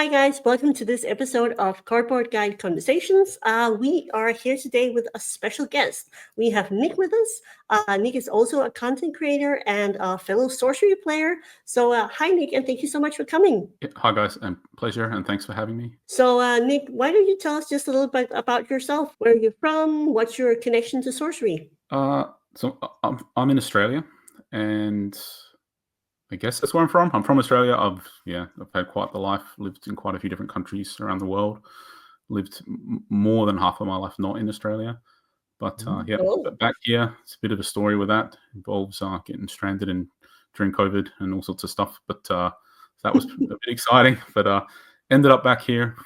Hi guys, welcome to this episode of Cardboard Guide Conversations. We are here today with a special guest. We have Nick with us. Nick is also a content creator and a fellow sorcery player. So hi Nick, and thank you so much for coming. Hi guys, pleasure, and thanks for having me. So Nick, why don't you tell us just a little bit about yourself? Where you're from? What's your connection to sorcery? I'm in Australia, and I guess that's where I'm from. I'm from Australia. I've had quite the life. Lived in quite a few different countries around the world. Lived more than half of my life not in Australia, but back here, it's a bit of a story with that. Involves getting stranded during COVID and all sorts of stuff. But that was a bit exciting. But ended up back here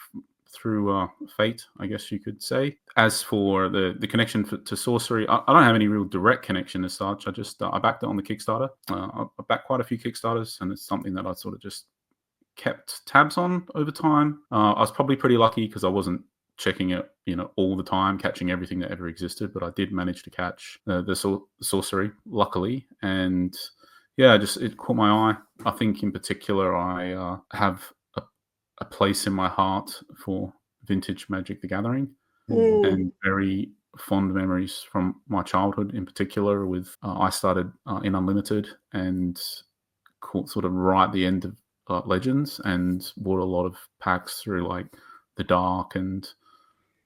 through fate, I guess you could say. As for the connection to sorcery, I don't have any real direct connection as such. I backed it on the Kickstarter. I backed quite a few Kickstarters, and it's something that I sort of just kept tabs on over time. I was probably pretty lucky because I wasn't checking it, all the time, catching everything that ever existed, but I did manage to catch the sorcery, luckily. And yeah, it caught my eye. I think in particular, I have a place in my heart for vintage Magic the Gathering, and very fond memories from my childhood in particular with I started in Unlimited and caught sort of right at the end of Legends and bought a lot of packs through like the Dark and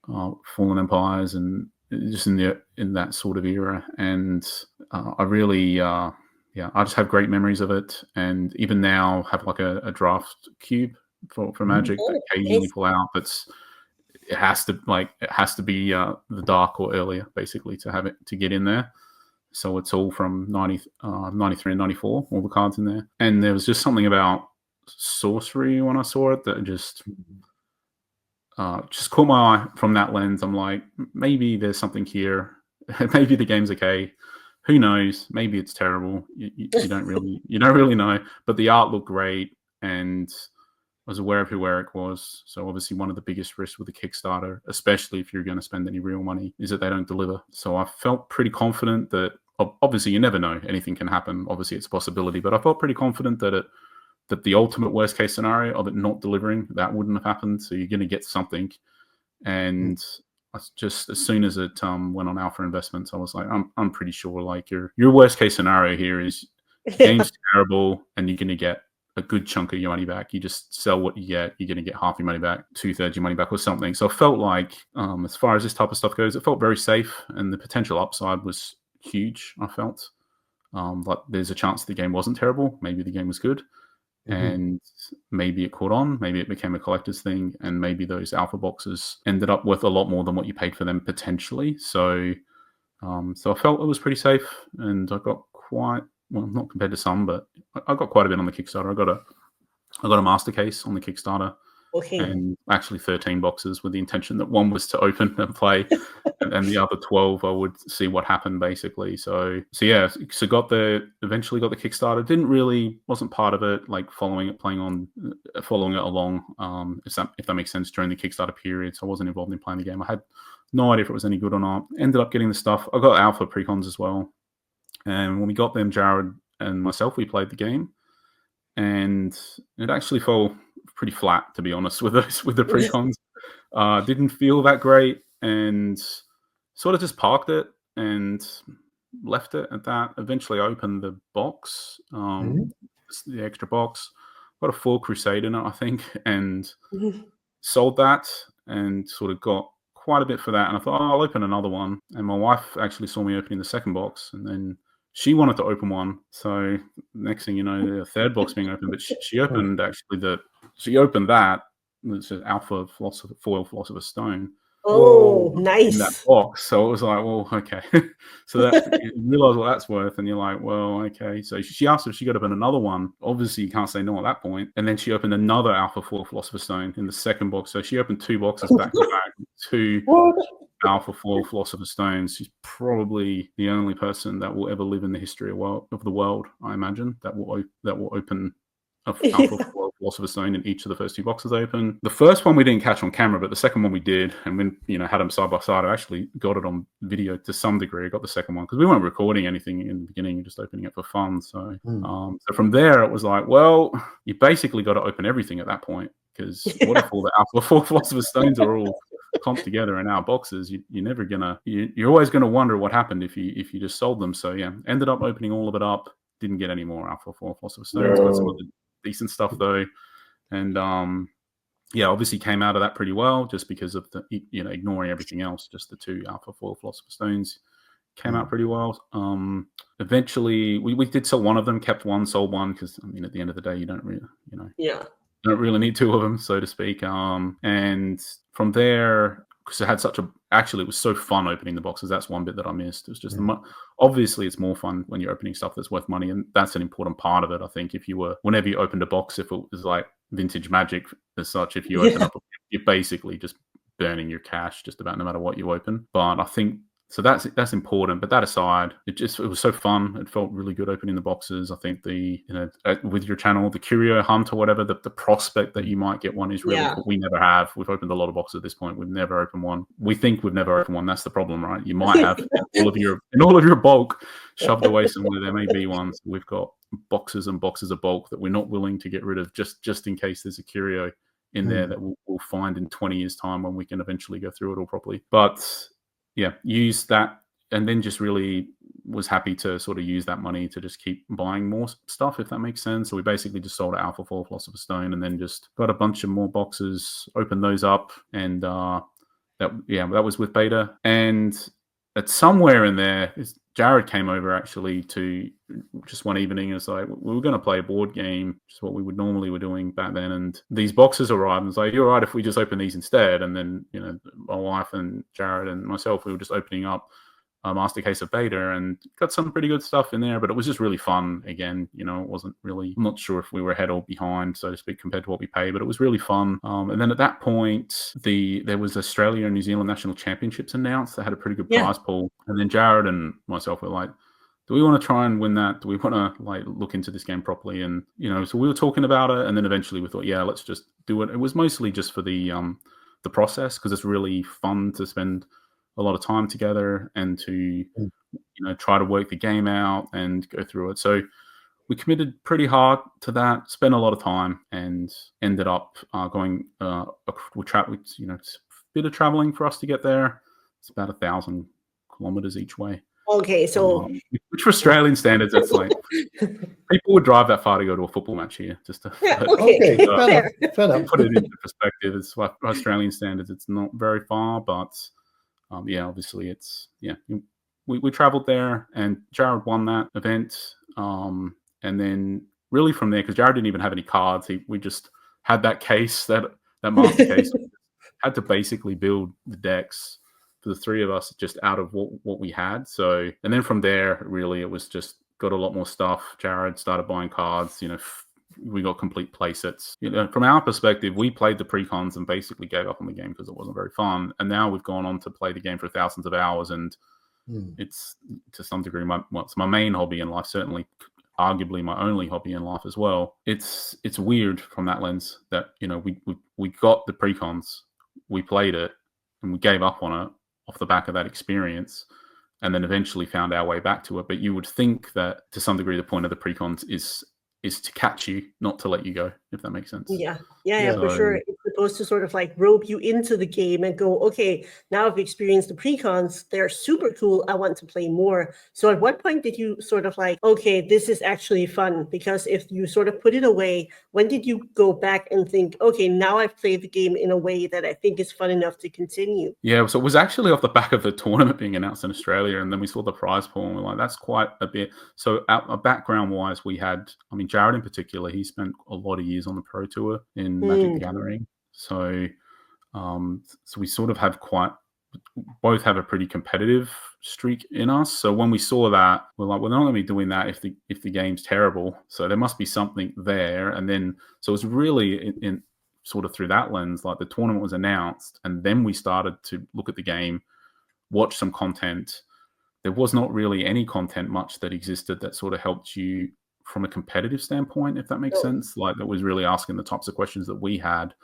Fallen Empires and just in that sort of era. And I really I just have great memories of it, and even now have like a draft cube for Magic that occasionally pull out. It has to be the Dark or earlier, basically, to get in there. So it's all from 93 and 94, all the cards in there. And there was just something about sorcery when I saw it that just caught my eye from that lens. I'm like, maybe there's something here. Maybe the game's okay. Who knows? Maybe it's terrible. You don't really know. But the art looked great, and I was aware of who Eric was. So obviously one of the biggest risks with the Kickstarter, especially if you're going to spend any real money, is that they don't deliver. So I felt pretty confident that, obviously you never know, anything can happen. Obviously it's a possibility, but I felt pretty confident that the ultimate worst case scenario of it not delivering, that wouldn't have happened. So you're going to get something. And just as soon as it went on Alpha Investments, I was like, I'm pretty sure like your worst case scenario here is game's terrible and you're going to get a good chunk of your money back. You just sell what you get, you're going to get half your money back, 2/3 your money back or something. So I felt like, as far as this type of stuff goes, it felt very safe, and the potential upside was huge. I felt like there's a chance the game wasn't terrible. Maybe the game was good, and maybe it caught on. Maybe it became a collector's thing, and maybe those alpha boxes ended up worth a lot more than what you paid for them potentially. So I felt it was pretty safe, and I got quite, well, not compared to some, but I got quite a bit on the Kickstarter. I got a master case on the Kickstarter, and actually 13 boxes with the intention that one was to open and play, and the other 12 I would see what happened, basically. So eventually got the Kickstarter. Wasn't part of it, like following it along. If that makes sense, during the Kickstarter period. So I wasn't involved in playing the game. I had no idea if it was any good or not. Ended up getting the stuff. I got alpha precons as well. And when we got them, Jared and myself, we played the game, and it actually fell pretty flat, to be honest, with the precons. Didn't feel that great, and sort of just parked it and left it at that. Eventually, I opened the box, the extra box, got a 4 Crusade in it, I think, and sold that, and sort of got quite a bit for that. And I thought, I'll open another one. And my wife actually saw me opening the second box, and then she wanted to open one. So next thing you know, the third box being opened, but she opened that. It's an Alpha Foil Philosopher's Stone. Oh, nice. In that box. So it was like, well, okay. So that you realize what that's worth, and you're like, well, okay. So she asked if she could open another one. Obviously, you can't say no at that point. And then she opened another Alpha Foil Philosopher's Stone in the second box. So she opened 2 boxes back to back, 2 Alpha Foil Philosopher's Stones. She's probably the only person that will ever live in the history of the world, I imagine, that will open a Alpha Foil Philosopher's Stone in each of the first 2 boxes open. The first one we didn't catch on camera, but the second one we did, and when had them side by side, I actually got it on video to some degree. I got the second one because we weren't recording anything in the beginning, just opening it for fun. So, so from there, it was like, well, you basically got to open everything at that point. because what if all the Alpha 4 Philosopher's Stones are all clumped together in our boxes? You're always gonna wonder what happened if you just sold them. So yeah, ended up opening all of it up. Didn't get any more Alpha 4 Philosopher's Stones. Got some of the decent stuff though, and yeah, obviously came out of that pretty well, just because of the ignoring everything else. Just the 2 Alpha 4 Philosopher's Stones came out pretty well. Eventually, we did sell one of them, kept one, sold one, because I mean, at the end of the day, you don't really, don't really need 2 of them, so to speak. And from there, because it was so fun opening the boxes. That's one bit that I missed. It was just obviously it's more fun when you're opening stuff that's worth money, and that's an important part of it. I think whenever you opened a box, if it was like vintage Magic as such, if you open up, you're basically just burning your cash just about no matter what you open. But I think so that's important. But that aside, it was so fun. It felt really good opening the boxes. I think with your channel, the curio hunt or whatever, the prospect that you might get one is really cool. We never have. We've opened a lot of boxes at this point. We've never opened one. We think we've never opened one. That's the problem, right? You might have all of your bulk shoved away somewhere. There may be one. So we've got boxes and boxes of bulk that we're not willing to get rid of just in case there's a curio in there that we'll find in 20 years' time when we can eventually go through it all properly. But yeah, use that, and then just really was happy to sort of use that money to just keep buying more stuff, if that makes sense. So we basically just sold Alpha 4 Philosopher's Stone, and then just got a bunch of more boxes, opened those up, and that was with beta. And at somewhere in there, Jared came over actually to just one evening. It's like, we were going to play a board game, which is what we normally were doing back then. And these boxes arrived, and it's like, you're right if we just open these instead. And then, my wife and Jared and myself, we were just opening up a master case of beta and got some pretty good stuff in there. But it was just really fun. Again, it wasn't really, I'm not sure if we were ahead or behind, so to speak, compared to what we paid, but it was really fun. And then at that point, there was Australia and New Zealand National Championships announced. They had a pretty good prize pool. And then Jared and myself were like, do we want to try and win that? Do we want to look into this game properly? And, so we were talking about it. And then eventually we thought, yeah, let's just do it. It was mostly just for the process, because it's really fun to spend a lot of time together and to try to work the game out and go through it. So we committed pretty hard to that, spent a lot of time, and ended up going it's a bit of traveling for us to get there. It's about 1,000 kilometers each way. Okay, so which for Australian standards, that's like people would drive that far to go to a football match here. Just to fair enough. Put it into perspective. It's for Australian standards, it's not very far, but obviously we traveled there, and Jared won that event. And then really from there, because Jared didn't even have any cards, we just had that case, that master case. Had to basically build the decks for the 3 of us just out of what we had. So, and then from there, really, it was just got a lot more stuff. Jared started buying cards, we got complete play sets. From our perspective, we played the pre-cons and basically gave up on the game because it wasn't very fun. And now we've gone on to play the game for thousands of hours, and it's to some degree it's my main hobby in life, certainly arguably my only hobby in life as well. It's weird from that lens that we got the pre-cons, we played it, and we gave up on it off the back of that experience, and then eventually found our way back to it. But you would think that to some degree the point of the pre-cons is to catch you, not to let you go, if that makes sense. Yeah, for sure. It's supposed to sort of rope you into the game and go, okay, now I've experienced the pre-cons, they're super cool, I want to play more. So at what point did you sort of okay, this is actually fun? Because if you sort of put it away, when did you go back and think, okay, now I've played the game in a way that I think is fun enough to continue? Yeah, so it was actually off the back of the tournament being announced in Australia, and then we saw the prize pool, and we're like, that's quite a bit. So background-wise, we had, Jared in particular, he spent a lot of years on the Pro Tour in Magic the Gathering. So we sort of have both have a pretty competitive streak in us. So when we saw that, we're like, we're not going to be doing that if the game's terrible. So there must be something there. And then, so it's really in sort of through that lens, the tournament was announced, and then we started to look at the game, watch some content. There was not really any content much that existed that sort of helped you from a competitive standpoint, if that makes sense. That was really asking the types of questions that we had,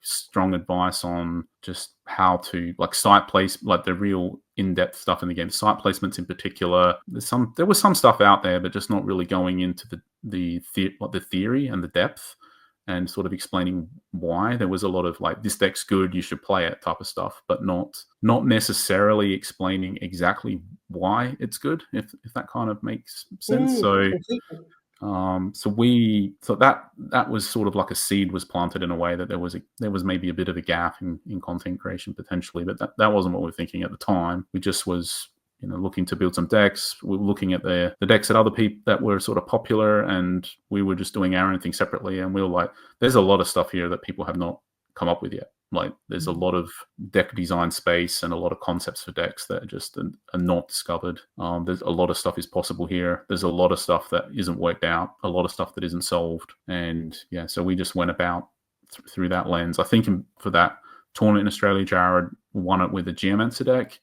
strong advice on just how to site place, the real in-depth stuff in the game, site placements in particular. There was some stuff out there, but just not really going into the theory and the depth. and sort of explaining why. There was a lot of like, this deck's good, you should play it type of stuff, but not necessarily explaining exactly why it's good, if that kind of makes sense. So Completely. so that was sort of like a seed was planted in a way that there was maybe a bit of a gap in content creation potentially, but that wasn't what we were thinking at the time. We just was, looking to build some decks. We were looking at the decks that other people that were sort of popular, and we were just doing our own thing separately. And we were like, there's a lot of stuff here that people have not come up with yet. Like, there's a lot of deck design space and a lot of concepts for decks that just are not discovered. There's a lot of stuff is possible here. There's a lot of stuff that isn't worked out, a lot of stuff that isn't solved. And yeah, so we just went about through that lens. I think for that tournament in Australia, Jared won it with a Geomancer deck,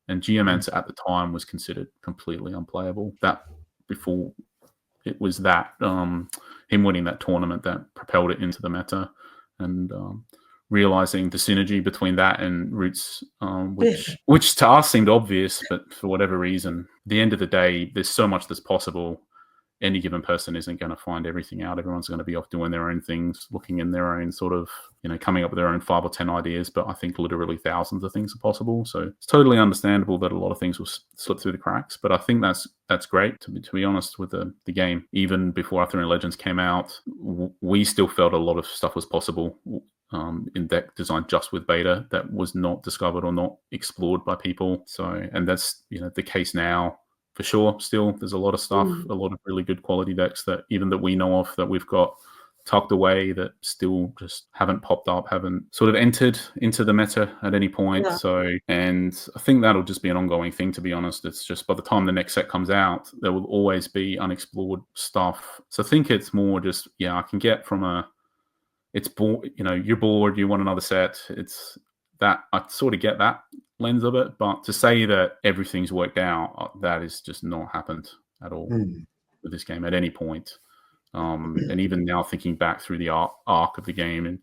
and Geomancer at the time was considered completely unplayable. That before it was that him winning that tournament that propelled it into the meta, and realizing the synergy between that and Roots, which to us seemed obvious, but for whatever reason, at the end of the day, there's so much that's possible. Any given person isn't going to find everything out. Everyone's going to be off doing their own things, looking in their own sort of, coming up with their own 5 or 10 ideas. But I think literally thousands of things are possible. So it's totally understandable that a lot of things will slip through the cracks. But I think that's great, to be honest, with the game. Even before Arthurian Legends came out, we still felt a lot of stuff was possible in deck design just with beta that was not discovered or not explored by people. So, and that's, the case now. For sure, still, there's a lot of stuff, a lot of really good quality decks that even that we know of that we've got tucked away that still just haven't popped up, haven't sort of entered into the meta at any point. Yeah. So, and I think that'll just be an ongoing thing, to be honest. It's just by the time the next set comes out, there will always be unexplored stuff. So I think it's more just, I can get from it's bored, you're bored, you want another set. It's that I sort of get that lens of it, but to say that everything's worked out, that is just not happened at all with this game at any point. And even now, thinking back through the arc of the game, and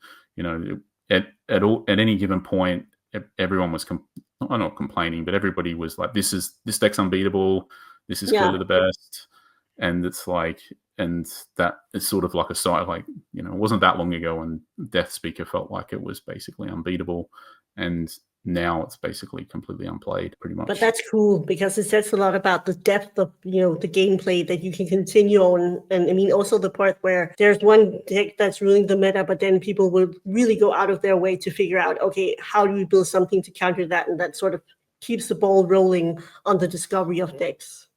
at any given point, everyone was not complaining, but everybody was like, "This deck's unbeatable. This is clearly the best." And it's like, and that is sort of like a side, like, it wasn't that long ago when Death Speaker felt like it was basically unbeatable, and now it's basically completely unplayed, pretty much. But that's cool because it says a lot about the depth of the gameplay that you can continue on, and I mean also the part where there's one deck that's ruling the meta, but then people will really go out of their way to figure out, okay, how do we build something to counter that, and that sort of keeps the ball rolling on the discovery of decks.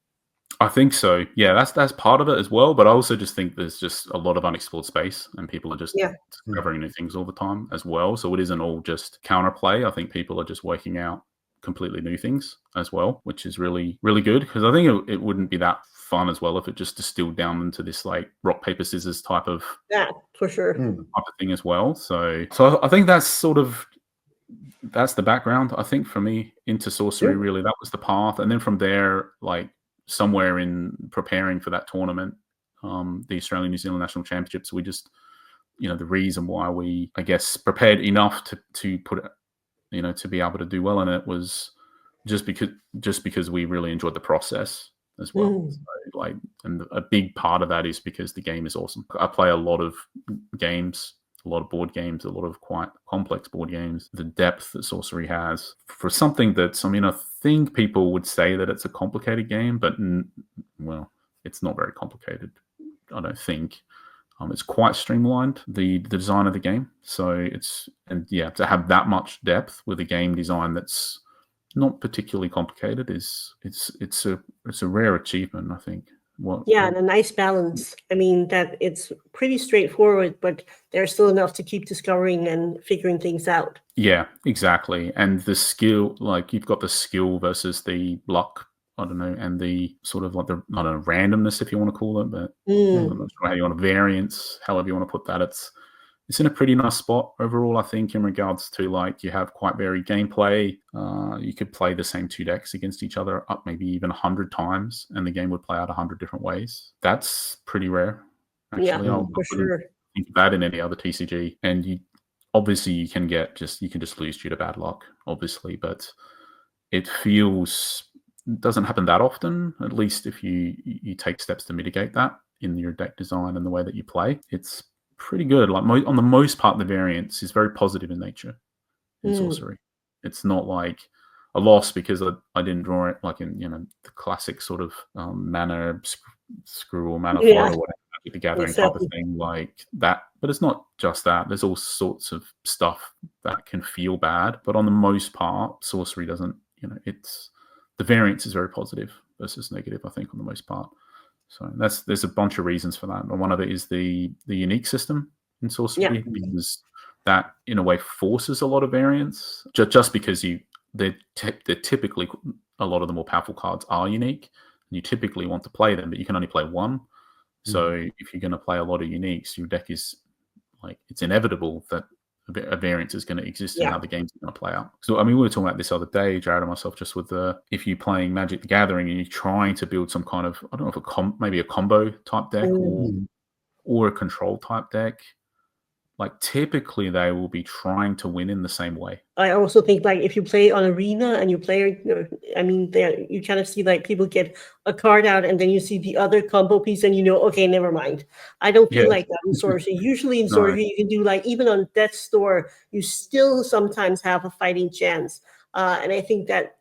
I think so. Yeah, that's part of it as well. But I also just think there's just a lot of unexplored space, and people are just discovering new things all the time as well. So it isn't all just counterplay. I think people are just working out completely new things as well, which is really, really good. Because I think it wouldn't be that fun as well if it just distilled down into this like rock, paper, scissors type of for sure type of thing as well. So I think that's the background. I think for me into Sorcery, really, that was the path, and then from there, like, somewhere in preparing for that tournament, the Australian New Zealand National Championships, we just, the reason why we, I guess, prepared enough to put it, to be able to do well in it was just because we really enjoyed the process as well. So, like, and a big part of that is because the game is awesome. I play a lot of games, a lot of board games, a lot of quite complex board games. The depth that Sorcery has for something that's, I think people would say that it's a complicated game, but well, it's not very complicated, I don't think. It's quite streamlined, the design of the game. So to have that much depth with a game design that's not particularly complicated it's a rare achievement, I think. And a nice balance. I mean, that it's pretty straightforward, but there's still enough to keep discovering and figuring things out. Yeah, exactly. And the skill, like, you've got the skill versus the luck, I don't know, and the sort of like the, I don't know, randomness, if you want to call it, but I'm not sure how you want to variance, however you want to put that. It's in a pretty nice spot overall, I think, in regards to, like, you have quite varied gameplay. You could play the same 2 decks against each other up maybe even 100 times, and the game would play out 100 different ways. That's pretty rare, actually. Yeah, for sure. Think of that in any other TCG. And obviously you can just lose due to bad luck, obviously, but it doesn't happen that often, at least if you take steps to mitigate that in your deck design and the way that you play. It's pretty good. Like on the most part, the variance is very positive in nature in sorcery. It's not like a loss because I didn't draw it like in the classic sort of mana screw or mana flow or whatever, the gathering type of thing like that. But it's not just that. There's all sorts of stuff that can feel bad. But on the most part, sorcery doesn't. It's the variance is very positive versus negative, I think, on the most part. So there's a bunch of reasons for that. And one of it is the unique system in sorcery, because that in a way forces a lot of variance. Just because they're typically, a lot of the more powerful cards are unique, and you typically want to play them, but you can only play one. So if you're going to play a lot of uniques, your deck is like, it's inevitable that a variance is going to exist in how the game's going to play out. So, I mean, we were talking about this other day, Jared and myself, just with if you're playing Magic the Gathering and you're trying to build some kind of, I don't know if maybe a combo type deck or a control type deck, like typically they will be trying to win in the same way. I also think like if you play on Arena and you play, I mean, there you kind of see like people get a card out and then you see the other combo piece and okay, never mind. I don't feel like that in Sorcery. Usually in Sorcery you can do like, even on Death's Door, you still sometimes have a fighting chance. And I think that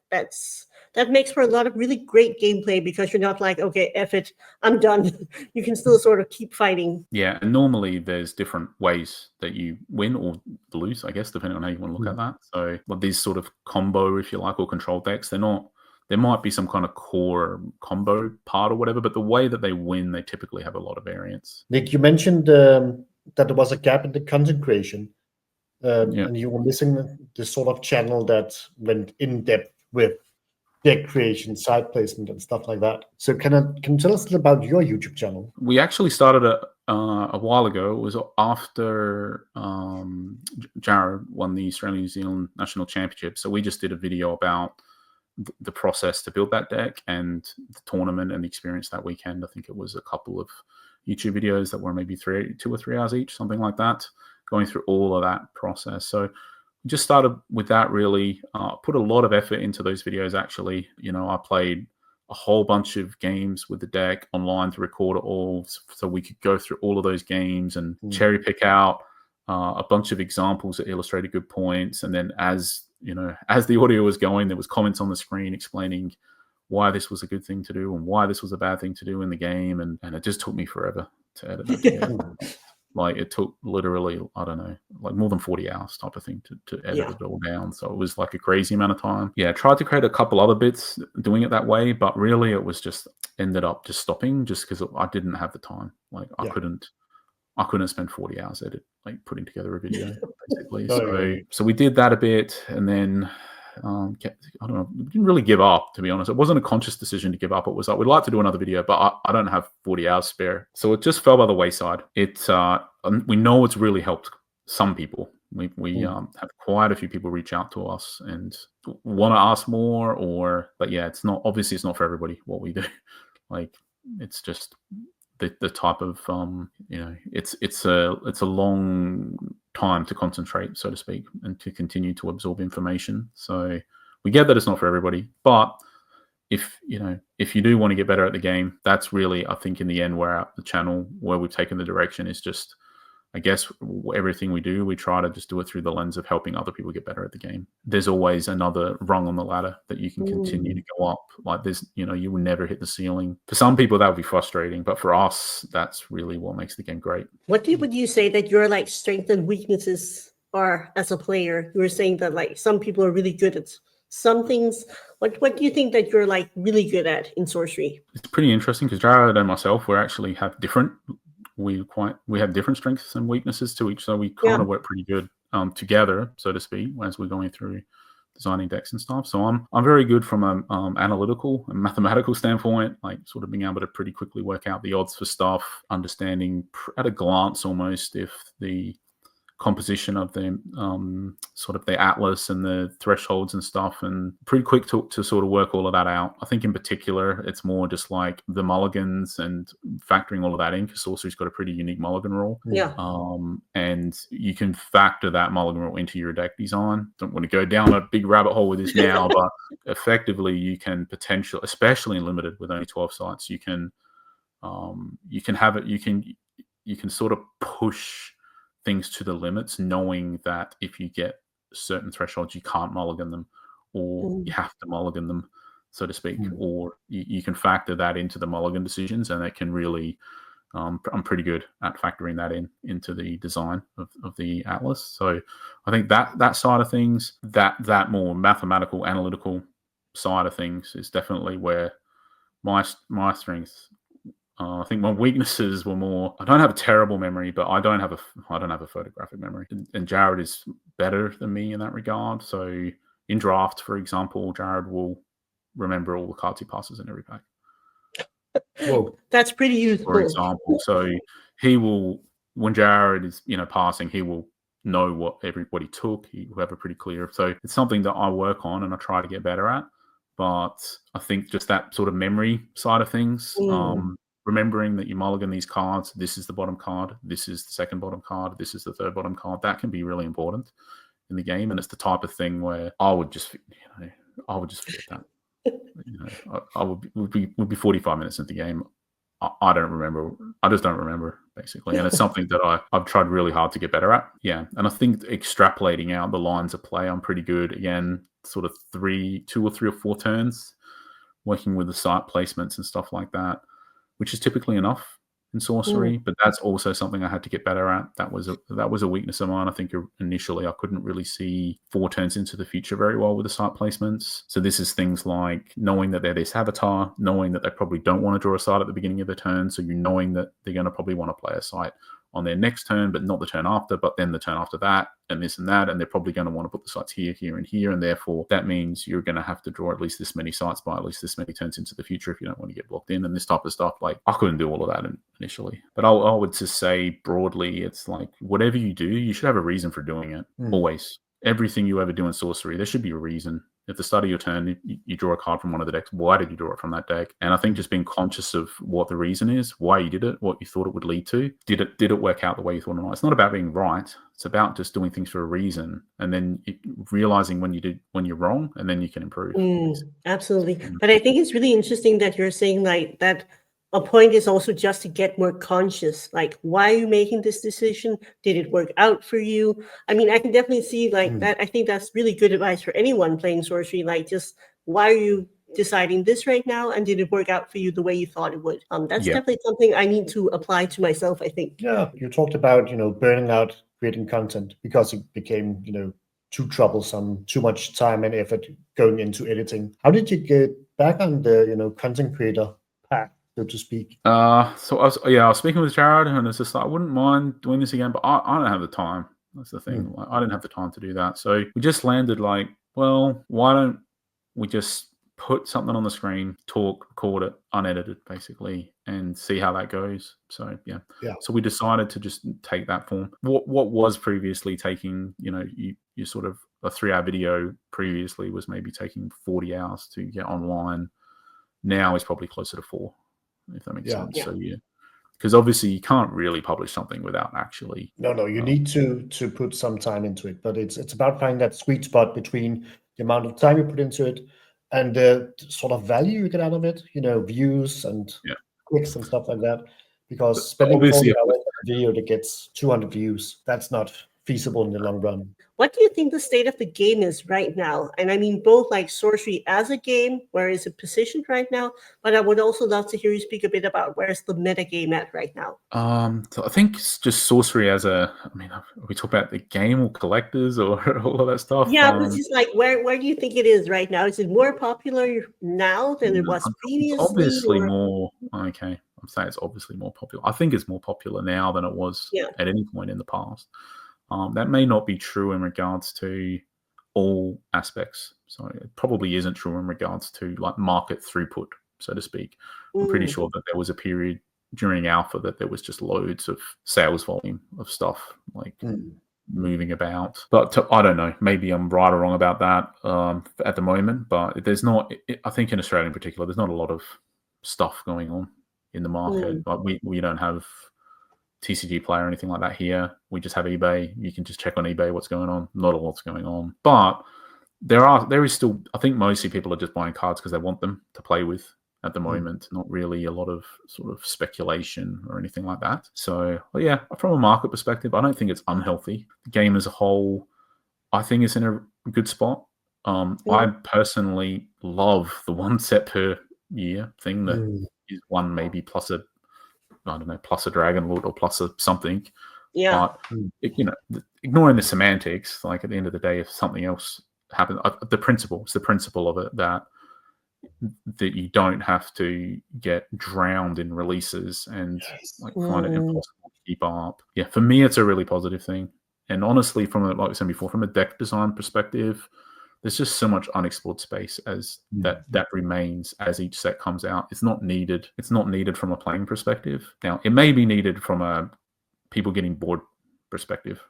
makes for a lot of really great gameplay because you're not like, okay, F it, I'm done. You can still sort of keep fighting. Yeah, and normally there's different ways that you win or lose, I guess, depending on how you want to look at that. So these sort of combo, if you like, or control decks, there might be some kind of core combo part or whatever, but the way that they win, they typically have a lot of variance. Nick, you mentioned that there was a gap in the content creation, and you were missing the sort of channel that went in depth with deck creation, side placement, and stuff like that. So can you tell us a little about your YouTube channel? We actually started a while ago. It was after Jared won the Australia-New Zealand National Championship. So we just did a video about the process to build that deck and the tournament and the experience that weekend. I think it was a couple of YouTube videos that were maybe 2 or 3 hours each, something like that, going through all of that process. So just started with that, really. Put a lot of effort into those videos, actually. I played a whole bunch of games with the deck online to record it all, so we could go through all of those games and cherry pick out a bunch of examples that illustrated good points. And then as the audio was going, there was comments on the screen explaining why this was a good thing to do and why this was a bad thing to do in the game. And it just took me forever to edit it together. Like it took literally, I don't know, like more than 40 hours type of thing to edit it all down. So it was like a crazy amount of time. Yeah, I tried to create a couple other bits doing it that way, but really it was just ended up just stopping just because I didn't have the time. Like I couldn't spend 40 hours putting together a video basically. So we did that a bit, and then I don't know, we didn't really give up, to be honest. It wasn't a conscious decision to give up. It was like, we'd like to do another video, but I don't have 40 hours spare. So it just fell by the wayside. We know it's really helped some people. We have quite a few people reach out to us and want to ask more, but yeah, it's not for everybody what we do. Like it's just the type of it's a long time to concentrate, so to speak, and to continue to absorb information. So we get that it's not for everybody, but if you do want to get better at the game, that's really, I think, in the end where the channel, where we've taken the direction, is just, I guess, everything we do, we try to just do it through the lens of helping other people get better at the game. There's always another rung on the ladder that you can continue to go up. Like there's, you will never hit the ceiling. For some people that would be frustrating, but for us, that's really what makes the game great. What would you say that your like strengths and weaknesses are as a player? You were saying that like some people are really good at some things. What do you think that you're like really good at in Sorcery? It's pretty interesting because Jared and myself, we actually have different. We have different strengths and weaknesses to each, so we kind of work pretty good together, so to speak, as we're going through designing decks and stuff. So I'm very good from an analytical and mathematical standpoint, like sort of being able to pretty quickly work out the odds for stuff, understanding at a glance almost if the composition of the sort of the atlas and the thresholds and stuff, and pretty quick to sort of work all of that out. I think in particular it's more just like the mulligans and factoring all of that in, because Sorcery's got a pretty unique mulligan rule. And you can factor that mulligan rule into your deck design. Don't want to go down a big rabbit hole with this now, but effectively you can potentially, especially in limited with only 12 sites, you can have it, you can sort of push things to the limits, knowing that if you get certain thresholds, you can't mulligan them, or you have to mulligan them, so to speak, or you can factor that into the mulligan decisions, and it can really, I'm pretty good at factoring that into the design of the atlas. So I think that side of things, that more mathematical, analytical side of things is definitely where my strengths. I think my weaknesses were more. I don't have a terrible memory, but I don't have a photographic memory. And Jared is better than me in that regard. So in draft, for example, Jared will remember all the cards he passes in every pack. Whoa, that's pretty useful. For example, so he will, when Jared is passing, he will know what he took. He will have a pretty clear. So it's something that I work on and I try to get better at. But I think just that sort of memory side of things, remembering that you mulligan these cards, this is the bottom card, this is the second bottom card, this is the third bottom card, that can be really important in the game. And it's the type of thing where I would just forget that. I would be 45 minutes into the game. I don't remember. I just don't remember, basically. And it's something that I've tried really hard to get better at. Yeah. And I think extrapolating out the lines of play, I'm pretty good. Again, sort of 2 or 3 or 4 turns, working with the site placements and stuff like that, which is typically enough in sorcery. But that's also something I had to get better at. That was a weakness of mine. I think initially I couldn't really see 4 turns into the future very well with the site placements. So this is things like knowing that they're this avatar, knowing that they probably don't want to draw a site at the beginning of the turn. So you're knowing that they're going to probably want to play a site on their next turn, but not the turn after, but then the turn after that, and this and that, and they're probably going to want to put the sites here, here, and here, and therefore that means you're going to have to draw at least this many sites by at least this many turns into the future if you don't want to get blocked in, and this type of stuff. Like, I couldn't do all of that initially, but I would just say broadly, it's like whatever you do, you should have a reason for doing it. Always. Everything you ever do in sorcery, there should be a reason. At the start of your turn, you draw a card from one of the decks. Why did you draw it from that deck? And I think just being conscious of what the reason is, why you did it, what you thought it would lead to. Did it work out the way you thought it might? It's not about being right. It's about just doing things for a reason, and then realizing when you're wrong, and then you can improve. Absolutely. But I think it's really interesting that you're saying like that. A point is also just to get more conscious, like, why are you making this decision? Did it work out for you? I mean, I can definitely see like that. I think that's really good advice for anyone playing sorcery. Like, just why are you deciding this right now? And did it work out for you the way you thought it would? That's definitely something I need to apply to myself, I think. Yeah, you talked about, burning out creating content because it became, too troublesome, too much time and effort going into editing. How did you get back on the, content creator path, so to speak? So I was speaking with Jared, and it's just like, I wouldn't mind doing this again, but I don't have the time. That's the thing. Like, I didn't have the time to do that. So we just landed like, well, why don't we just put something on the screen, talk, record it, unedited, basically, and see how that goes. So yeah. So we decided to just take that form. What was previously taking, you sort of a 3-hour video previously was maybe taking 40 hours to get online. Now is probably closer to 4, if that makes sense. So yeah, because obviously you can't really publish something without actually. No, you need to put some time into it, but it's about finding that sweet spot between the amount of time you put into it and the sort of value you get out of it, views and clicks and stuff like that. Because spending 40 hours on a video that gets 200 views, that's not feasible in the long run. What do you think the state of the game is right now? And I mean, both like sorcery as a game, where is it positioned right now? But I would also love to hear you speak a bit about where's the meta game at right now. So I think it's just sorcery as are we talk about the game or collectors or all of that stuff? Yeah, but it's just like, where do you think it is right now? Is it more popular now than it was previously? Obviously more. Okay, I'm saying it's obviously more popular. I think it's more popular now than it was at any point in the past. That may not be true in regards to all aspects. So it probably isn't true in regards to like market throughput, so to speak. I'm pretty sure that there was a period during alpha that there was just loads of sales volume of stuff like moving about. But I don't know. Maybe I'm right or wrong about that at the moment. But there's not. I think in Australia in particular, there's not a lot of stuff going on in the market. Like we don't have TCG Player or anything like that here. We just have eBay. You can just check on eBay what's going on. Not a lot's going on, but there is still. I think mostly people are just buying cards because they want them to play with at the moment. Not really a lot of sort of speculation or anything like that. So, well, yeah, from a market perspective, I don't think it's unhealthy. The game as a whole, I think, is in a good spot. I personally love the one set per year thing that is one maybe plus a, I don't know, plus a Dragon Lord or plus a something. Yeah. But ignoring the semantics, like at the end of the day, if something else happens, it's the principle of it that you don't have to get drowned in releases and find it impossible to keep up. Yeah, for me, it's a really positive thing. And honestly, like I said before, from a deck design perspective, there's just so much unexplored space as that remains as each set comes out. It's not needed. It's not needed from a playing perspective. Now, it may be needed from a people getting bored perspective.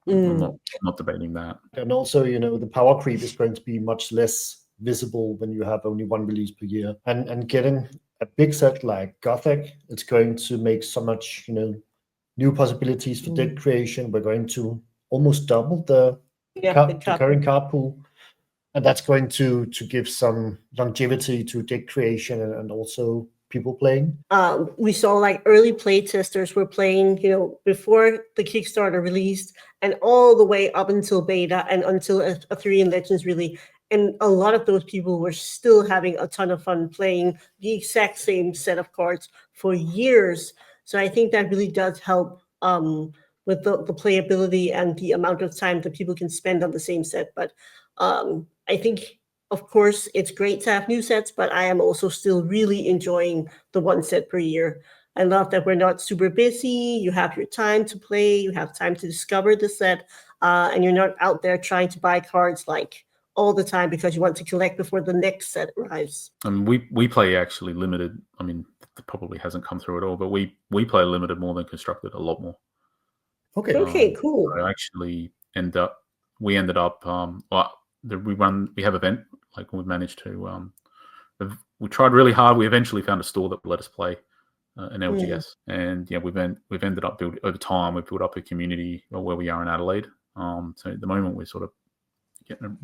I'm not debating that. And also, the power creep is going to be much less visible when you have only one release per year. And getting a big set like Gothic, it's going to make so much, new possibilities for deck creation. We're going to almost double the current card pool. And that's going to give some longevity to deck creation and also people playing. We saw like early play testers were playing, before the Kickstarter released and all the way up until beta and until Arthurian Legends really. And a lot of those people were still having a ton of fun playing the exact same set of cards for years. So I think that really does help with the playability and the amount of time that people can spend on the same set. But I think, of course, it's great to have new sets, but I am also still really enjoying the one set per year. I love that we're not super busy. You have your time to play. You have time to discover the set, and you're not out there trying to buy cards like all the time because you want to collect before the next set arrives. We play actually limited. I mean, it probably hasn't come through at all, but we play limited more than constructed, a lot more. Okay, cool. I actually ended up. We have event, like we managed to. We tried really hard. We eventually found a store that would let us play an LGS, and yeah, we've ended up building over time. We've built up a community where we are in Adelaide. So at the moment we're sort of getting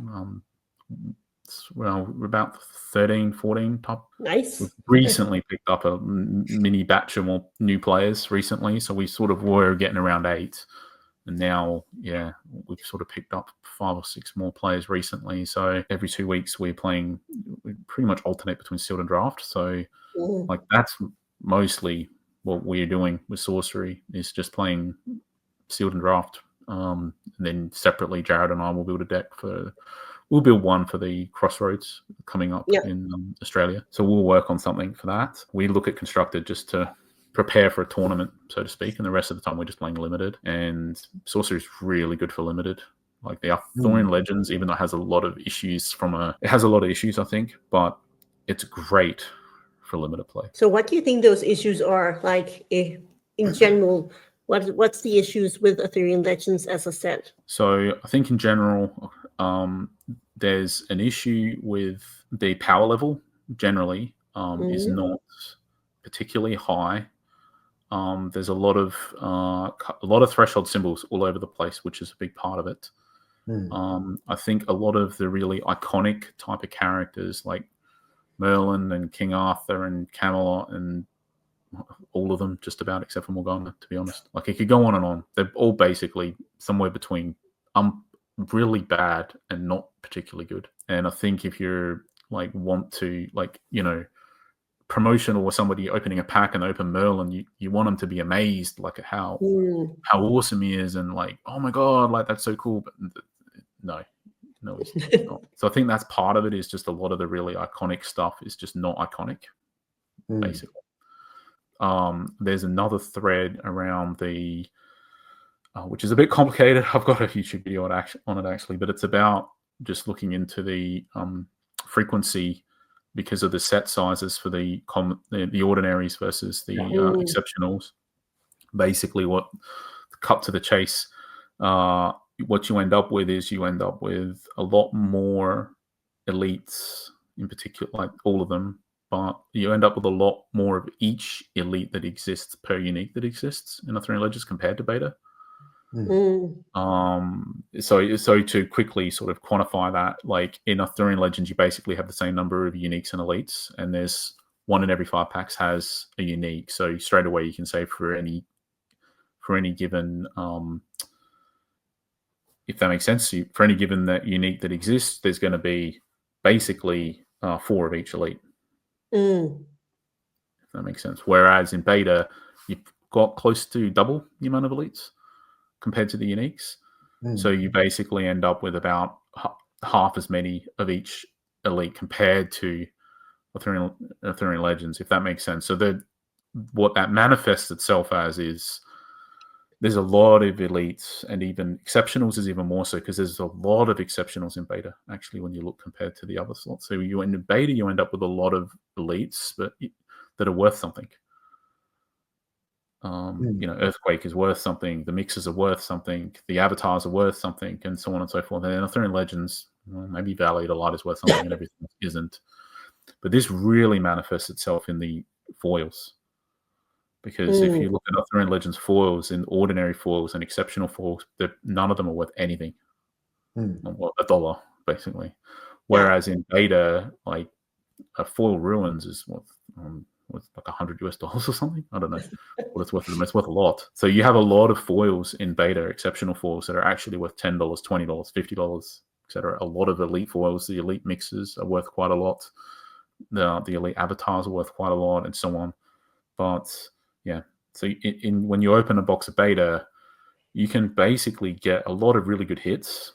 we're about 13, 14 top. Nice. We've recently picked up a mini batch of more new players recently, so we sort of were getting around 8. And now, yeah, we've sort of picked up 5 or 6 more players recently. So every 2 weeks we pretty much alternate between sealed and draft. So like that's mostly what we're doing with Sorcery, is just playing sealed and draft. And then separately, Jared and I will build a deck we'll build one for the Crossroads coming up in Australia. So we'll work on something for that. We look at constructed just to prepare for a tournament, so to speak, and the rest of the time we're just playing limited. And Sorcery is really good for limited. Like the Arthurian Legends, even though it has a lot of issues it has a lot of issues, I think, but it's great for limited play. So what do you think those issues are, like in general? What's the issues with Arthurian Legends as a set? So I think in general, there's an issue with the power level generally is not particularly high. There's a lot of threshold symbols all over the place, which is a big part of it. I think a lot of the really iconic type of characters like Merlin and King Arthur and Camelot and all of them, just about, except for Morgana, to be honest. Like it could go on and on. They're all basically somewhere between really bad and not particularly good. And I think if you're like want to promotional or somebody opening a pack and open Merlin, you want them to be amazed like at how awesome he is and like, oh my god, like that's so cool. But no, it's not. So I think that's part of it, is just a lot of the really iconic stuff is just not iconic, basically. There's another thread around the which is a bit complicated. I've got a YouTube video on it actually, but it's about just looking into the frequency because of the set sizes for the ordinaries versus the exceptionals. Basically, what cut to the chase, what you end up with is you end up with a lot more elites, in particular, like all of them, but you end up with a lot more of each elite that exists per unique that exists in Arthurian Legends compared to beta. So to quickly sort of quantify that, like in Arthurian Legends, you basically have the same number of uniques and elites, and there's 1 in every 5 packs has a unique. So straight away you can say for any given, if that makes sense, for any given that unique that exists, there's going to be basically 4 of each elite. If that makes sense. Whereas in beta, you've got close to double the amount of elites compared to the uniques. So you basically end up with about half as many of each elite compared to Arthurian Legends, if that makes sense. So what that manifests itself as is there's a lot of elites, and even exceptionals is even more so, because there's a lot of exceptionals in beta, actually, when you look compared to the other slots. So in beta, you end up with a lot of elites that are worth something. Earthquake is worth something, the mixers are worth something, the avatars are worth something, and so on and so forth. And then Arthurian Legends, maybe Valley the Light is worth something and everything isn't. But this really manifests itself in the foils. Because if you look at Arthurian Legends foils, in ordinary foils and exceptional foils, none of them are worth anything. Well, $1, basically. Whereas in beta, like a foil Ruins is worth like $100 or something. I don't know what it's worth. It's worth a lot. So you have a lot of foils in beta, exceptional foils that are actually worth $10, $20, $50, etc. A lot of elite foils, the elite mixers are worth quite a lot. The elite avatars are worth quite a lot, and so on. But yeah, so when you open a box of beta, you can basically get a lot of really good hits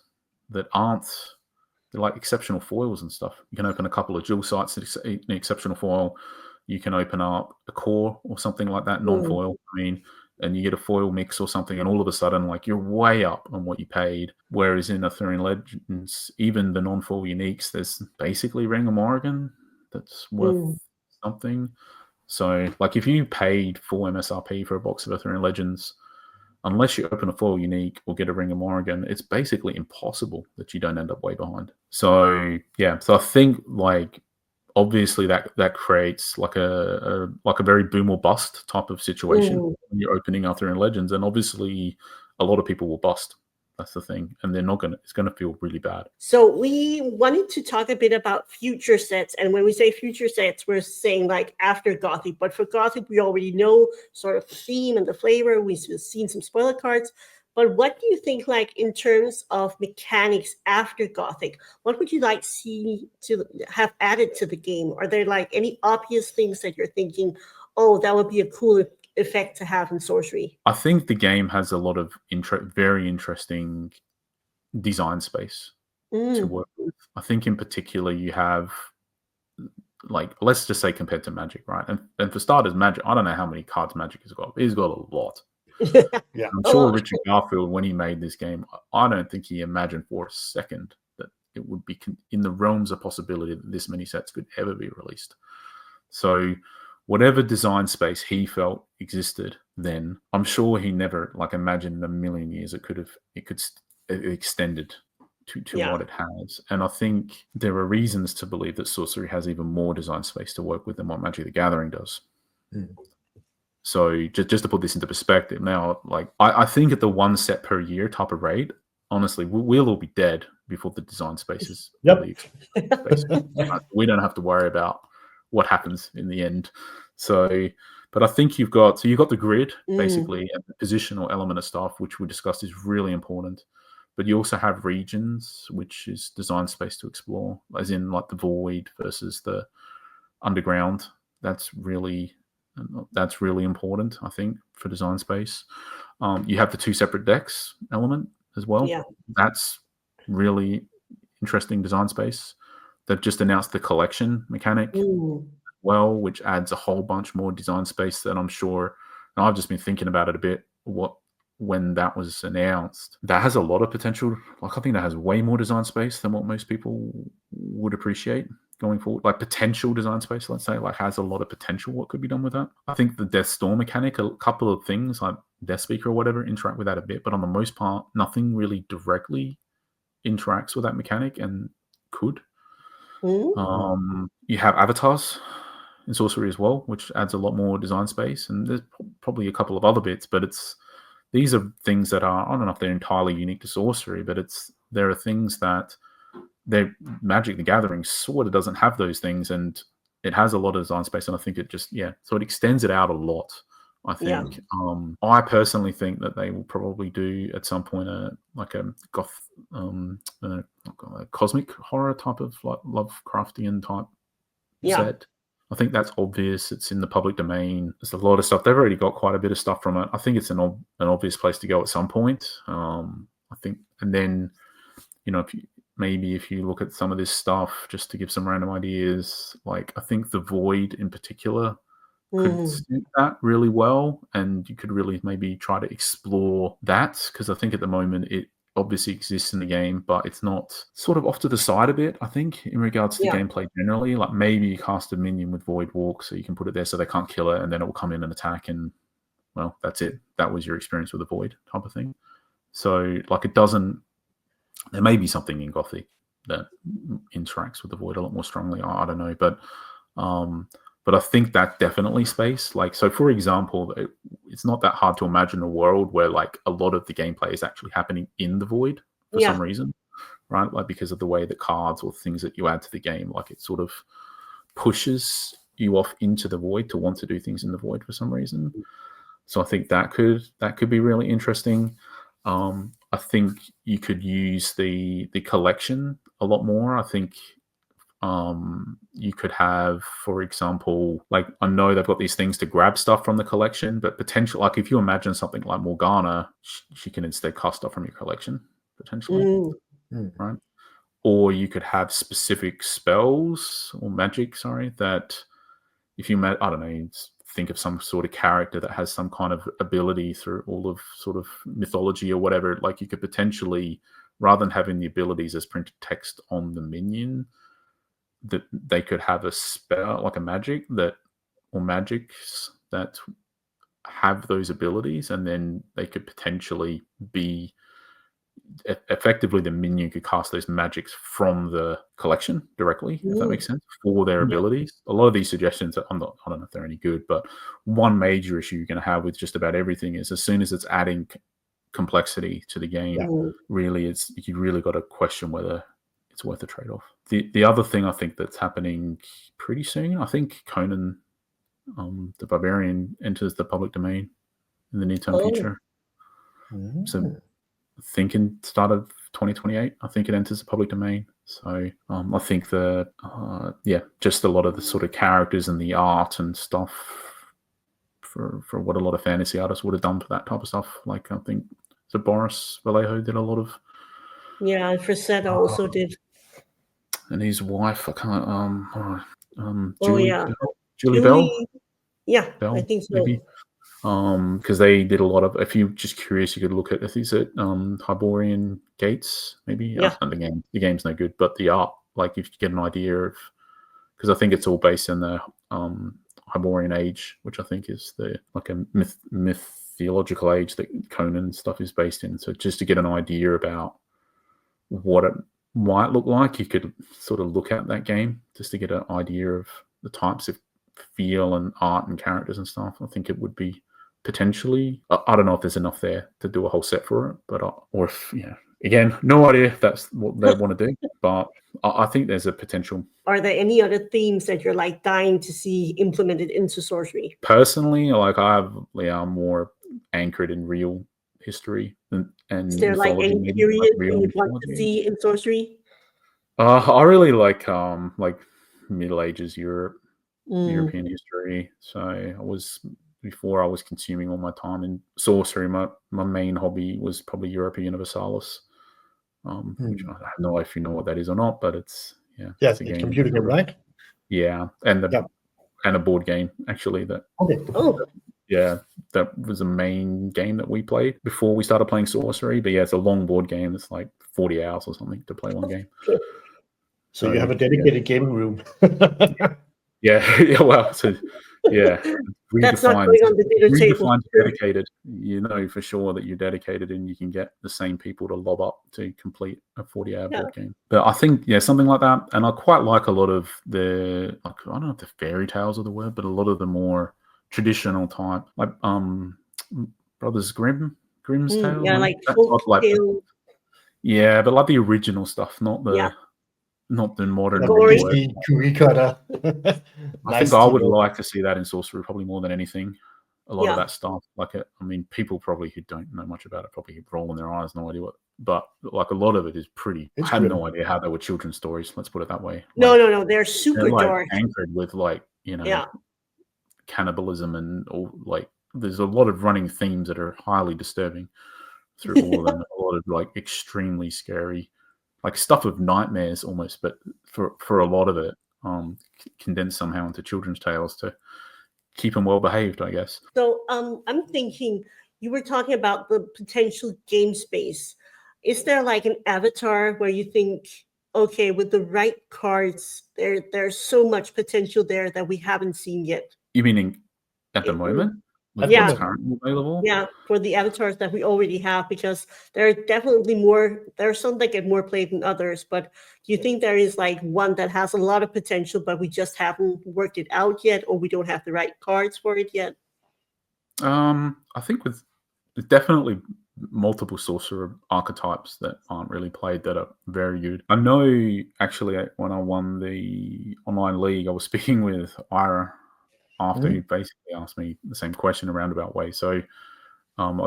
that they're like exceptional foils and stuff. You can open a couple of jewel sites in exceptional foil. You can open up a core or something like that, non-foil. And you get a foil mix or something, and all of a sudden, like, you're way up on what you paid. Whereas in Arthurian Legends, even the non-foil uniques, there's basically Ring of Morrigan that's worth something. So, like, if you paid full MSRP for a box of Arthurian Legends, unless you open a foil unique or get a Ring of Morrigan, it's basically impossible that you don't end up way behind. So, yeah. So I think, like, obviously that creates like a very boom or bust type of situation when you're opening Arthurian Legends, and obviously a lot of people will bust. That's the thing, and it's gonna feel really bad. So we wanted to talk a bit about future sets, and when we say future sets, we're saying like after Gothic. But for Gothic, we already know sort of the theme and the flavor. We've seen some spoiler cards. But what do you think, like, in terms of mechanics after Gothic? What would you like see to have added to the game? Are there like any obvious things that you're thinking, oh, that would be a cool effect to have in Sorcery? I think the game has a lot of very interesting design space to work with. I think in particular you have, like, let's just say compared to Magic, right? And for starters, Magic, I don't know how many cards Magic has got. He's got a lot. Yeah, I'm sure Richard Garfield, when he made this game, I don't think he imagined for a second that it would be in the realms of possibility that this many sets could ever be released. So whatever design space he felt existed then, I'm sure he never, like, imagined in a million years it could extended to what it has. And I think there are reasons to believe that Sorcery has even more design space to work with than what Magic the Gathering does. So just to put this into perspective now, like, I think at the 1 set per year type of rate, honestly, we'll all be dead before the design space is released. We don't have to worry about what happens in the end. So, but I think you've got the grid, basically, and the positional element of stuff, which we discussed is really important. But you also have regions, which is design space to explore, as in like the void versus the underground. That's really important, I think, for design space. You have the 2 separate decks element as well. Yeah. That's really interesting design space. They've just announced the collection mechanic well, which adds a whole bunch more design space that I'm sure, and I've just been thinking about it a bit, when that was announced. That has a lot of potential. Like, I think that has way more design space than what most people would appreciate going forward. Like, potential design space, let's say, like, has a lot of potential what could be done with that. I think the Death Storm mechanic, a couple of things like Death Speaker or whatever interact with that a bit, but on the most part, nothing really directly interacts with that mechanic and could. You have avatars in Sorcery as well, which adds a lot more design space, and there's probably a couple of other bits, but these are things that are, I don't know if they're entirely unique to Sorcery, but there are things that Magic the Gathering sort of doesn't have those things, and it has a lot of design space, and I think it just so it extends it out a lot. I think. I personally think that they will probably do at some point a goth, a cosmic horror type of like Lovecraftian type set. I think that's obvious. It's in the public domain. There's a lot of stuff. They've already got quite a bit of stuff from it. I think it's an obvious place to go at some point. I think, and then if you look at some of this stuff, just to give some random ideas, like I think the Void in particular could suit that really well, and you could really maybe try to explore that, because I think at the moment it obviously exists in the game, but it's not sort of off to the side a bit, I think, in regards to gameplay generally. Like maybe you cast a minion with Void Walk, so you can put it there so they can't kill it, and then it will come in and attack, and well, that's it. That was your experience with the Void type of thing. So like it doesn't, there may be something in Gothic that interacts with the Void a lot more strongly. I don't know, but I think that definitely space. Like, so for example, it's not that hard to imagine a world where like a lot of the gameplay is actually happening in the Void for some reason, right? Like because of the way that cards or things that you add to the game, like it sort of pushes you off into the Void to want to do things in the Void for some reason. So I think that could be really interesting. I think you could use the collection a lot more. I think you could have, for example, like I know they've got these things to grab stuff from the collection, but potentially, like if you imagine something like Morgana, she can instead cast stuff from your collection potentially, right? Or you could have specific spells or magic, that if you I don't know, think of some sort of character that has some kind of ability through all of sort of mythology or whatever, like you could potentially, rather than having the abilities as printed text on the minion, that they could have a spell, like a magic or magics that have those abilities, and then they could potentially be effectively the minion could cast those magics from the collection directly, if that makes sense, for their abilities. A lot of these suggestions, I don't know if they're any good, but one major issue you're going to have with just about everything is as soon as it's adding complexity to the game, really, you really got to question whether it's worth a trade-off. The other thing I think that's happening pretty soon, I think Conan, the Barbarian, enters the public domain in the near-term future. So thinking start of 2028, I think it enters the public domain. So I think just a lot of the sort of characters and the art and stuff for what a lot of fantasy artists would have done for that type of stuff. Like I think Boris Vallejo did a lot of. Yeah, and Frazetta also did. And his wife, I can't. Julie Bell. Yeah, Bell, I think so. Maybe. Because they did a lot of. If you're just curious, you could look at. Is it Hyborian Gates? Maybe. Yeah. The game's no good, but the art, like if you get an idea of, because I think it's all based in the Hyborian age, which I think is like a mythological age that Conan stuff is based in. So just to get an idea about what it might look like, you could sort of look at that game just to get an idea of the types of feel and art and characters and stuff. I think it would be potentially, I don't know if there's enough there to do a whole set for it, but or if, again, no idea if that's what they want to do, but I think there's a potential. Are there any other themes that you're like dying to see implemented into Sorcery? Personally, like I'm more anchored in real history and is there like any period you would want to see in Sorcery? I really like Middle Ages European history. So before I was consuming all my time in Sorcery, my main hobby was probably Europa Universalis, which I have no idea if you know what that is or not, but it's it's a computer game, right? Yeah, and a board game actually that. Okay. That was a main game that we played before we started playing Sorcery. But it's a long board game. It's like 40 hours or something to play one game. So you have a dedicated gaming room. Well, so that's not going on the dinner table. Dedicated, for sure that you're dedicated and you can get the same people to lob up to complete a 40-hour board game. But I think something like that, and I quite like a lot of the, I don't know if the fairy tales are the word, but a lot of the more traditional type, like Brothers Grimm's Tales. Like folk tale. But like the original stuff, not the not the modern Gory. rework. Cookie cutter. I think I would like to see that in Sorcery probably more than anything. A lot of that stuff, like it. I mean, people probably who don't know much about it probably roll in their eyes, no idea what. But like a lot of it is pretty. I had no idea how they were children's stories. Let's put it that way. No, they're super dark, anchored with cannibalism and all. Like, there's a lot of running themes that are highly disturbing through all of them. A lot of like extremely scary, like stuff of nightmares almost. But for a lot of it, condensed somehow into children's tales to keep them well behaved, I guess. So I'm thinking, you were talking about the potential game space. Is there like an avatar where you think, okay, with the right cards, there's so much potential there that we haven't seen yet? You meaning at the moment? With Yeah. what's currently available? Yeah, for the avatars that we already have, because there are definitely more. There are some that get more played than others, but do you think there is like one that has a lot of potential, but we just haven't worked it out yet, or we don't have the right cards for it yet? I think with definitely multiple sorcerer archetypes that aren't really played that are very good. I know actually when I won the online league, I was speaking with Ira after he basically asked me the same question in a roundabout way. So, a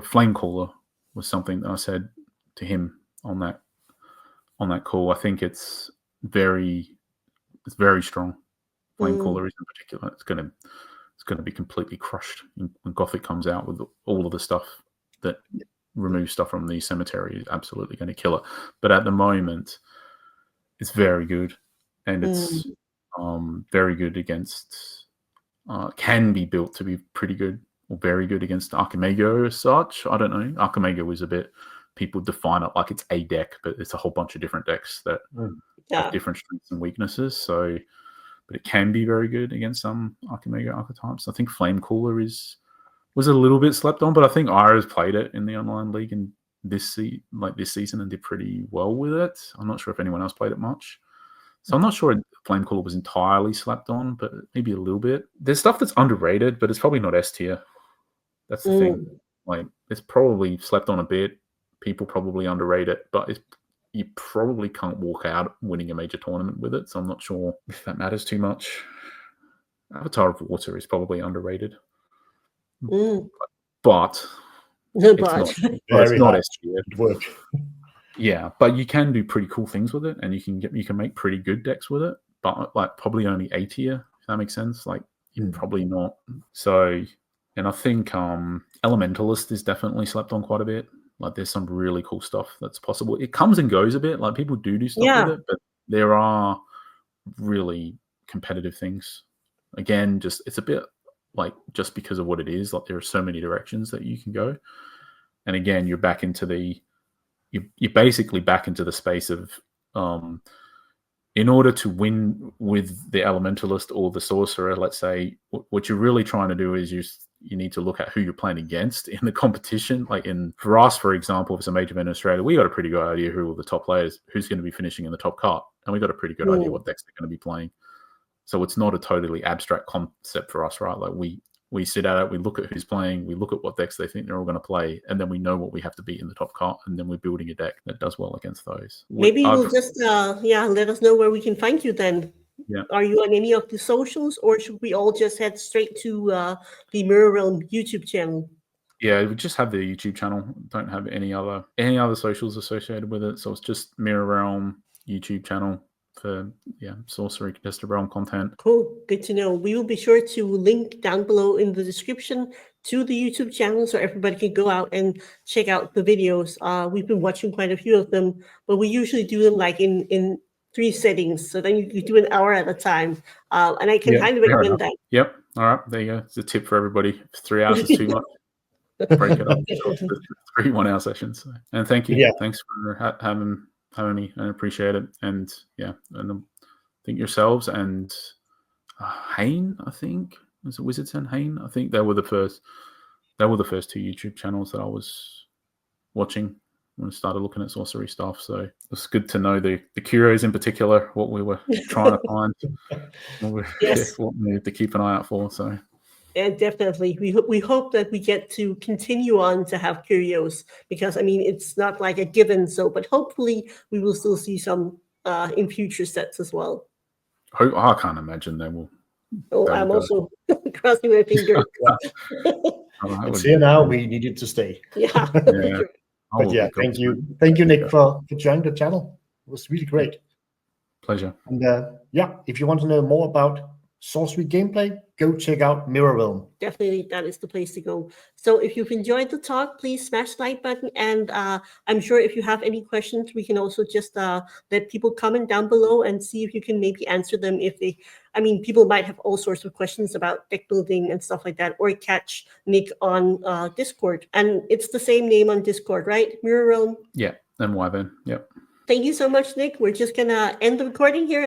flame caller was something that I said to him on that call. I think it's very strong. Flame caller is in particular. It's going to be completely crushed when Gothic comes out with all of the stuff that removes stuff from the cemetery. Is absolutely going to kill it. But at the moment, it's very good, and it's very good against. Can be built to be pretty good or very good against Archimago as such. I don't know. Archimago is a bit. People define it like it's a deck, but it's a whole bunch of different decks that have different strengths and weaknesses. So. But it can be very good against some Archimago archetypes. I think Flame Cooler was a little bit slept on, but I think Ira's played it in the online league and this season and did pretty well with it. I'm not sure if anyone else played it much. So I'm not sure Flame Cooler was entirely slept on, but maybe a little bit. There's stuff that's underrated, but it's probably not S tier. That's the thing. Like, it's probably slept on a bit. People probably underrate it, but you probably can't walk out winning a major tournament with it, so I'm not sure if that matters too much. Avatar of Water is probably underrated. But it's not S tier. Work. Yeah, but you can do pretty cool things with it, and you can make pretty good decks with it, but like probably only A tier, if that makes sense. Like, you're probably not. So, and I think Elementalist is definitely slept on quite a bit. Like, there's some really cool stuff that's possible. It comes and goes a bit. Like, people do stuff with it, but there are really competitive things. Again, it's a bit like just because of what it is. Like, there are so many directions that you can go. And again, you're back into you're basically back into the space of in order to win with the Elementalist or the Sorcerer, let's say, what you're really trying to do is you need to look at who you're playing against in the competition. Like, for us, for example, if it's a major event in Australia, we got a pretty good idea who are the top players, who's going to be finishing in the top cut, and we got a pretty good idea what decks they're going to be playing. So it's not a totally abstract concept for us, right? Like, we sit at it, we look at who's playing, we look at what decks they think they're all going to play, and then we know what we have to beat in the top cut, and then we're building a deck that does well against those. Maybe you'll just let us know where we can find you then. Yeah. Are you on any of the socials, or should we all just head straight to the Mirror Realm YouTube channel? Yeah, we just have the YouTube channel. Don't have any other socials associated with it. So it's just Mirror Realm YouTube channel for Sorcery Contested Realm content. Cool, good to know. We will be sure to link down below in the description to the YouTube channel so everybody can go out and check out the videos. We've been watching quite a few of them, but we usually do them like in 3 settings, so then you do an hour at a time, and I can highly recommend that. Yep. All right, there you go. It's a tip for everybody. If 3 hours is too much, break it up to 3 1-hour sessions. And thank you. Yeah. Thanks for having me. I appreciate it. And I think yourselves and Hain, I think, was it Wizards and Hain? I think they were the first 2 YouTube channels that I was watching when I started looking at sorcery stuff. So it's good to know the curios in particular, what we were trying to find, what we need to keep an eye out for. So And definitely, we hope that we get to continue on to have curios, because I mean it's not like a given. So, but hopefully we will still see some in future sets as well. I can't imagine they will. Oh, I'm also crossing my fingers. It's here now. We needed to stay. Yeah. Yeah. But yeah, thank you, Nick, for joining the channel. It was really great. Pleasure. And yeah, if you want to know more about Sorcery gameplay, go check out Mirror Realm. Definitely, that is the place to go. So if you've enjoyed the talk, please smash the like button. And I'm sure if you have any questions, we can also just let people comment down below and see if you can maybe answer them. I mean, people might have all sorts of questions about deck building and stuff like that, or catch Nick on Discord. And it's the same name on Discord, right? Mirror Realm? Yeah, and Wyvern. Yep. Thank you so much, Nick. We're just going to end the recording here.